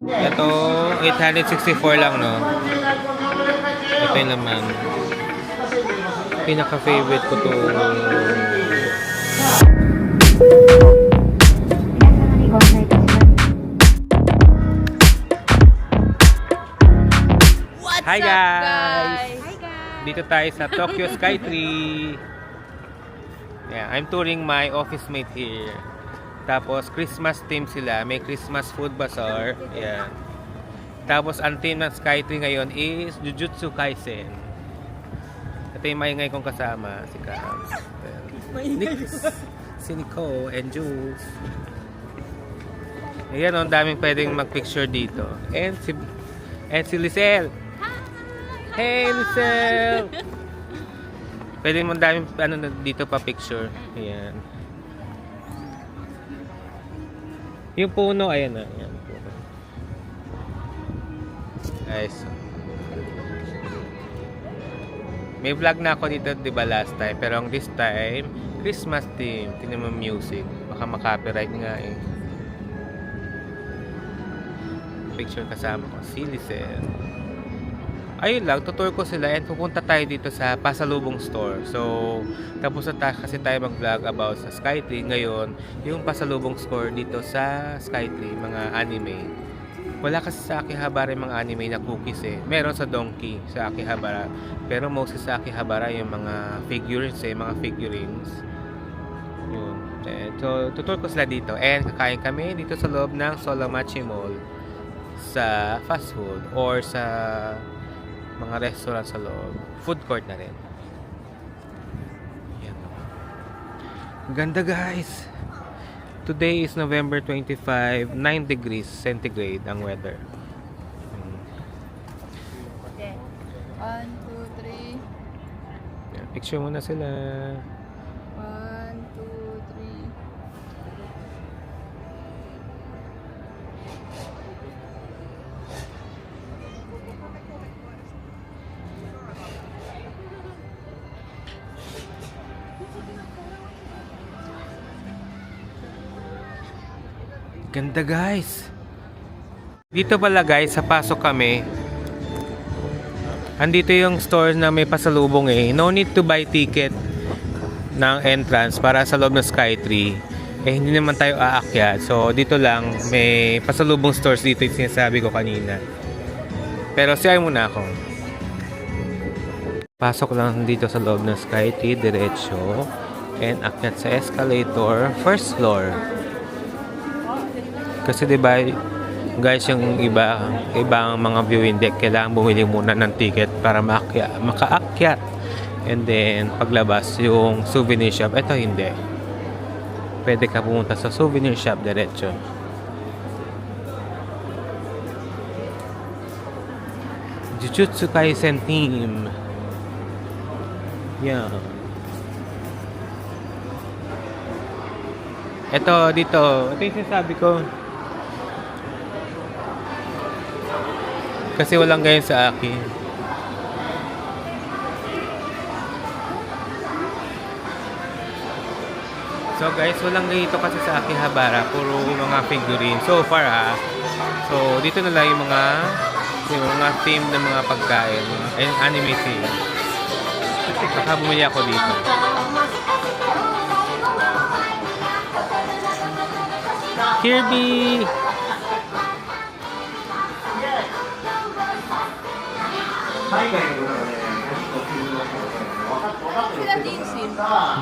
Ito, 864 lang, no? Ito yung laman. Pinaka-favorite ko to. Hi guys! Dito tayo sa Tokyo Skytree. Yeah, I'm touring my office mate here. Tapos Christmas theme sila, may Christmas food bazaar. Yeah. Tapos ang theme ng Skytree ngayon is Jujutsu Kaisen. Ito yung maingay kong kasama, si Cams. Nix, si Nico and Jules. Ayan, ang daming pwedeng mag-picture dito. And si Lisel. Hey, Lisel! Pwede mo daming dito pa picture. Ayan. Yung puno, ayan na. Ayan, puno. Guys. May vlog na ako dito, di ba, last time. Pero this time, Christmas theme. Tingnan mo music. Baka makapiright nga eh. Picture kasama ko. Si Lisel. Ayun lang, tutur ko sila and pupunta tayo dito sa Pasalubong Store. So, tapos na kasi tayo mag-vlog about sa Skytree. Ngayon, yung Pasalubong Store dito sa Skytree, mga anime. Wala kasi sa Akihabara yung mga anime na cookies eh. Meron sa Donkey, sa Akihabara. Pero mostly sa Akihabara yung mga figures eh, mga figurines. Yun. So, tutur ko sila dito. And kakain kami dito sa loob ng Solamachi Mall sa fast food or sa mga restaurant sa loob. Food court na rin. Yan. Ganda guys! Today is November 25, 9 degrees centigrade ang weather. Okay. 1, 2, 3. Yan. Picture muna sila. 1, 2, 3. Ganda guys. Dito pala guys, sa pasok kami. Andito yung store na may pasalubong eh. No need to buy ticket ng entrance para sa loob ng Skytree. Eh hindi naman tayo aakyat. So dito lang may pasalubong stores dito yung sinasabi ko kanina. Pero siya muna ako. Pasok lang dito sa loob ng Skytree, diretso. And akyat sa escalator, first floor. Kasi 'di ba guys, yung ibang mga viewing deck kailangan bumili muna ng ticket para makaakyat. And then paglabas yung souvenir shop, ito hindi. Pwede ka pumunta sa souvenir shop diretso. Jujutsu Kaisen theme. Yeah. Ito dito, ito yung sinasabi ko. Kasi walang ganyan sa akin. So guys, walang ganito kasi sa Akihabara. Puro mga figurine. So far So dito na lang yung mga theme ng mga pagkain. Ay, anime theme. Baka bumili ako dito. Kirby! Sila Jinsin.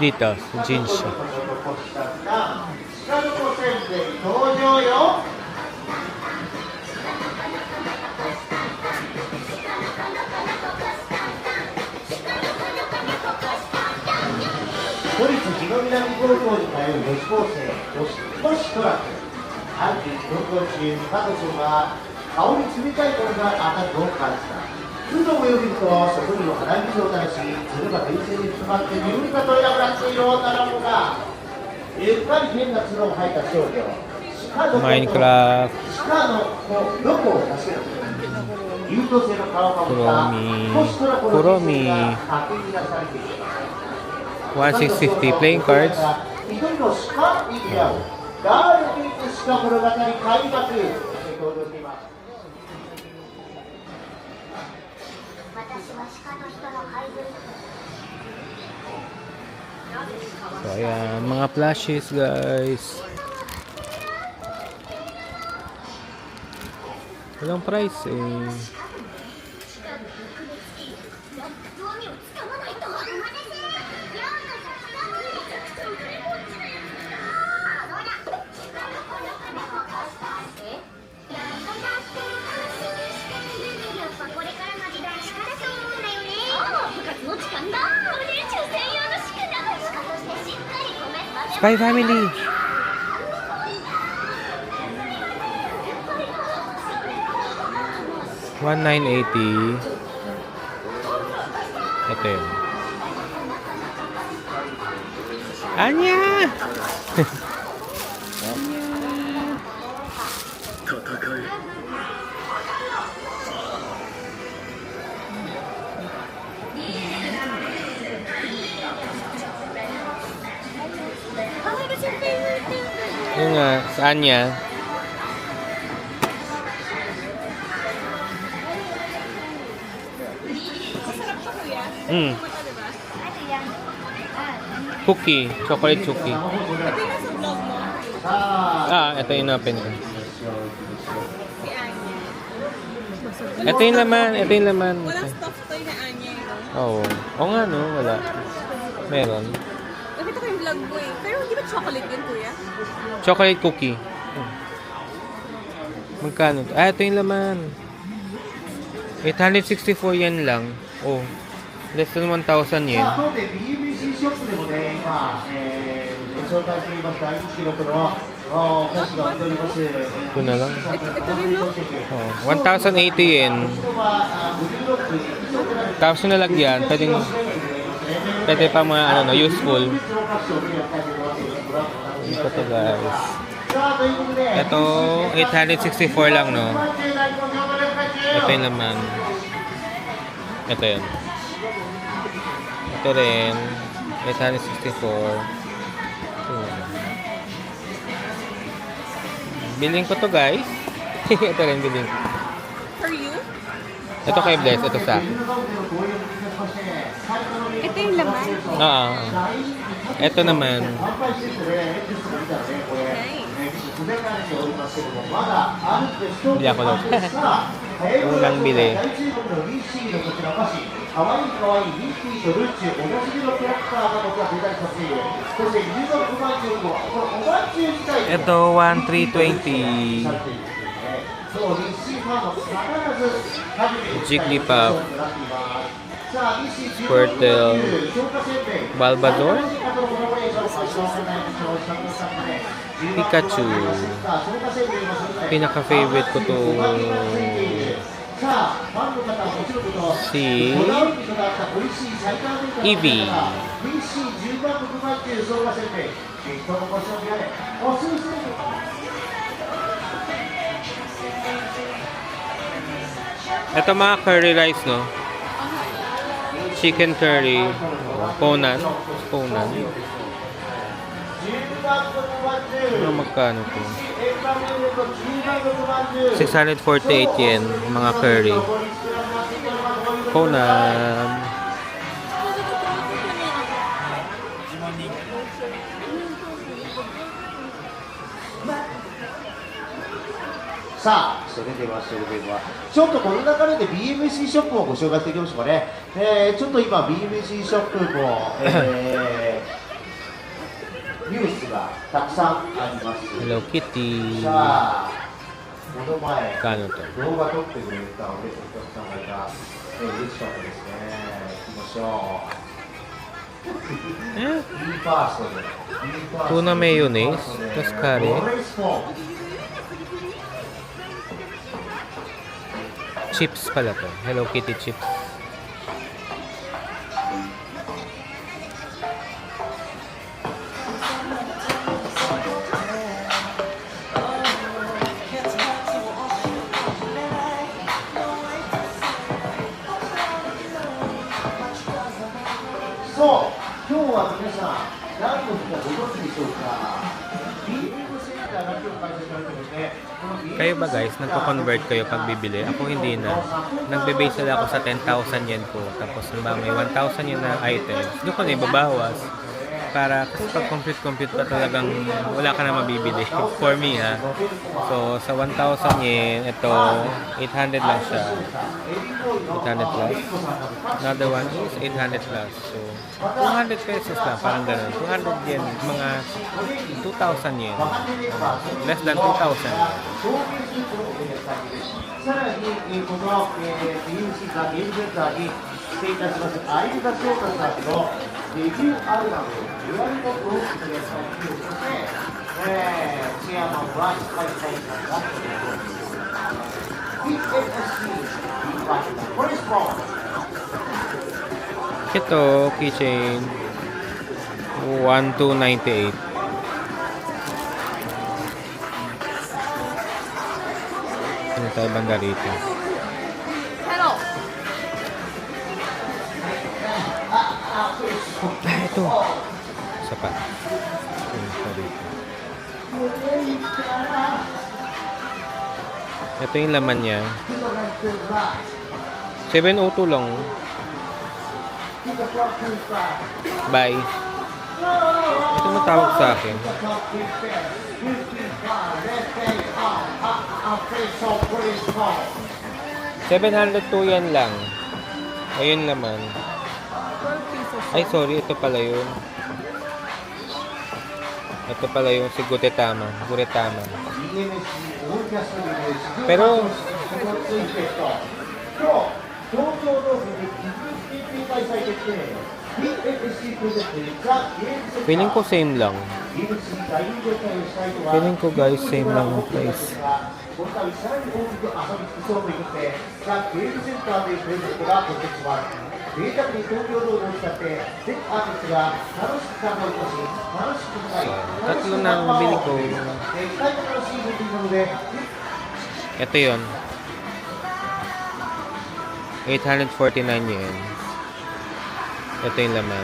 Dito, Jinshin. Minecraft. Kuromi. 1650 playing cards. 一人の鹿エリアをガールディック鹿物語開幕登場しています。So, ayan. Mga plushies, guys. Walang price eh. Spy Family. $1980. Ito yun. Anya! Yun nga, saan niya? Cookie, chocolate cookie. Ito yung open ko. Ito yung laman, ito yung laman. Walang stuffed toy na Anya, no? Oo. Oo nga, no? Wala. Meron. Nakita ko yung vlog mo eh. Pero hindi ba chocolate yun, kuya? Chocolate cookie. Magkano? Ito yung laman. 864 yen lang. Oh. Less than 1,000 yen. 当店 BMC ショップでもね、今、ご紹介しています大人気のこの本誌が売っております。Ito na lang. Ito rin, no? Oh, 1,080 yen. Tapos yung nalagyan, pwede pa mga ano, useful. Ito to guys. Ito, 864 lang, no? Ito yung laman. Ito yun. Ito rin, 864. Biling ko to guys. Ito rin biling ko. For you? Ito kay Bless, ito sa. Ito yung laman. Oo. Ito naman. Hindi ako daw. Unang bili. かわいいかわいいミッキーとルッチおもしろキャラクターが僕は出たりさせているそして入学まんじゅうもこのおまんじゅう自体 Ito, 1,320. そう日清ファンも必ず食べて Jigglypuff. さあ日清 Squirtle. 消化せんべい Bulbasaur. 消化 Pikachu. せんべいもするね Pinaka-favorite ko to si Eevee. Ito mga curry rice, no? Chicken curry. Conan. Conan. Ano magkano to? 648 yen, mga curry. Conan.さあ、それではちょっとこの流れで BMC ショップをご紹介していきましょうかね。ちょっと今 BMC ショップも、ニュースがたくさんあります。 Hello Kitty. さあ、この前、 Kano to? 動画撮ってくれたお客さんがいた、嬉しかったですね。行きましょう。Eh? B ファーストで。B ファーストで Tuna mayonnaise, tas curry. ロレスポン Chips pala to. Hello Kitty chips. So, 今日は皆さん、何の日かご存知でしょうか BM センターが今日開催されてますね。この BM Kayo ba guys, nagko-convert kayo pag bibili? Ako hindi na. Nagbe-base na ako sa 10,000 yen ko. Tapos ba may 1,000 yen na items. Doon ko na ibabawas. para kasi pag compute pa talagang wala ka na mabibili. For me ha. So sa 1,000 yen, ito 800 lang siya. 800 plus. Another one is 800 plus. So 200 pesos lang, parang ganun. 200 yen, mga 2,000 yen. Less than 2,000 yen. さらに、この、美容師が現在にしていたします相田翔太さんのデビューアルバム「リアルポップ」をいただきたいということで、チェアマンは開催さんが PFC コレスポン Ito, keychain 1298. Ano tayo banda rito? Hello. Ito. Isa pa. Ito dito. Ito yung laman niya. 702 lang. Bye. Ito matawag sa akin. 702 yan lang. Ayun laman. 12 pesos. Ay, sorry. Ito pala yun. Ito pala yung si Guretama. Guretama. Pero, feeling ko same lang. Feeling ko guys, same lang ang price. 今回さらに大きく遊び尽くそうということで、ザ・ゲームセンターでプレゼントがご提供します。贅沢に東京ドームを使って、全アーティストが楽しく参加をいたし、楽しく使い、楽しく Tatlo na ang bili ko. 期待が楽しいイベントなので、 Ito yun. 849 yen. Ito yung laman.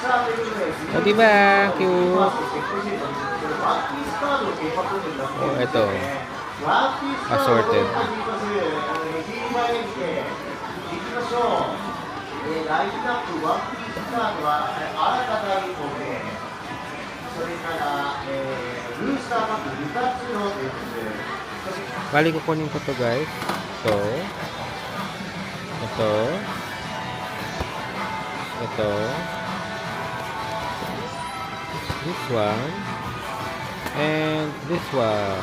さあ、ということで、 O, diba? Cute. ワーキースカードを計画になっているので、 ito. ワーキースカードを Assorted. 始めます。右前にて、行きましょう。ラインナップワンピースカードはあらかた1本で、それから、ブースターパック2つのということで、そして Bali kukunin ko to guys. Ito. Ito. Ito. This one. And this one.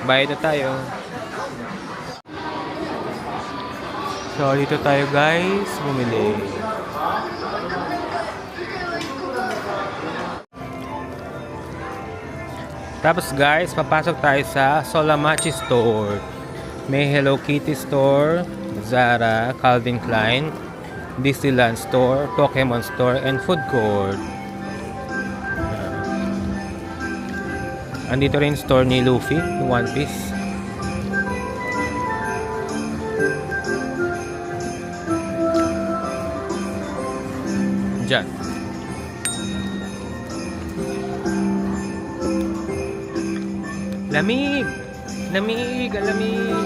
Bayad na tayo. So, dito tayo guys, bumili. Tapos guys, papasok tayo sa Solamachi Store. May Hello Kitty Store, Zara, Calvin Klein, Disneyland Store, Pokemon Store, and Food Court. Andito rin store ni Luffy, yung One Piece. Diyan. Lamig! Lamig! Ang lamig!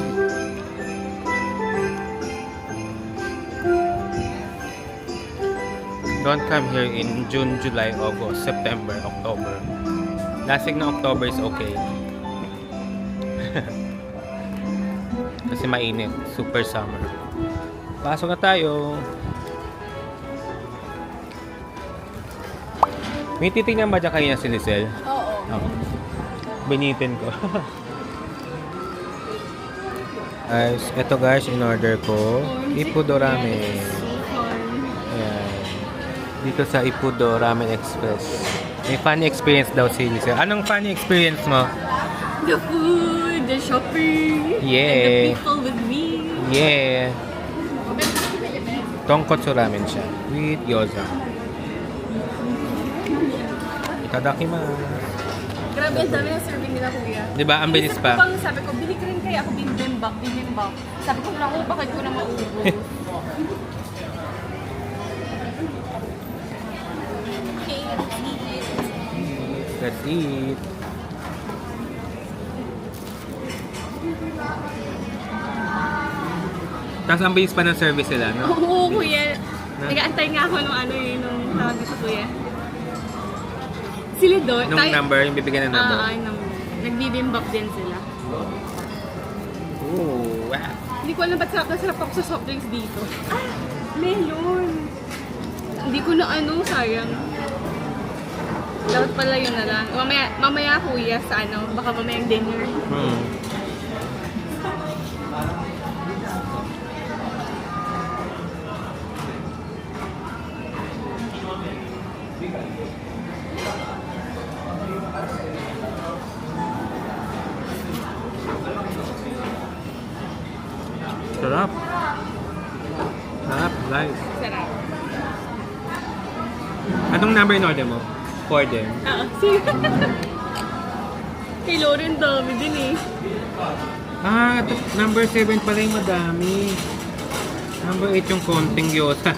Don't come here in June, July, August, September, October. Lasig na October is okay. Kasi mainit. Super summer. Pasok na tayo. May titingnan ba dyan kayo na si Lisel? Oo. Oo. Binitin ko. Guys, eto guys, in order ko. Ippudo Ramen. Ayan. Dito sa Ippudo Ramen Express. May funny experience daw si Lisa. Anong funny experience mo? The food, the shopping, Yeah. and the people with me. Yeah. Tonkotsu ramen siya. With gyoza. Itadakimasu. Grabe, ang dami ng serving nila, kuya. Di ba? Ang bilis pa. Sabi ko, bili ka rin kaya ako bibimbap. Sabi ko, naku, bakit ko na maubos? Okay, let's eat it. Let's eat. Tapos ang bilis pa ng service nila, no? Oo, kuya. Nag-aantay nga ako nung nung tawag dito, kuya. Sila doon. Nung number, yung bibigyan ng number. Nagbibimbap din sila. Ooh, wow. Hindi ko alam ba't sarap ako sa soft drinks dito. Ah, melon. Hindi ko na sayang. Dapat pala yun na lang. Mamaya kuya sa baka mamayang dinner. Sarap. Sarap, guys. Sarap. Anong number in order mo? 4 din. Oo, kay Lauren dami din eh. Number 7 pala yung madami. Number 8 yung konting gyoza.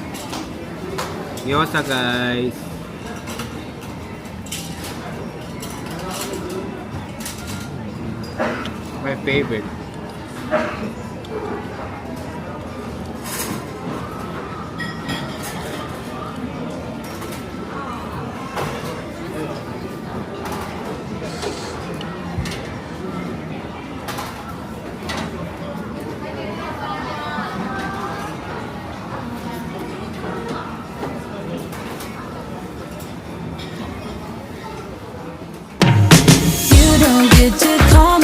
Gyoza, guys. My favorite. You don't get to call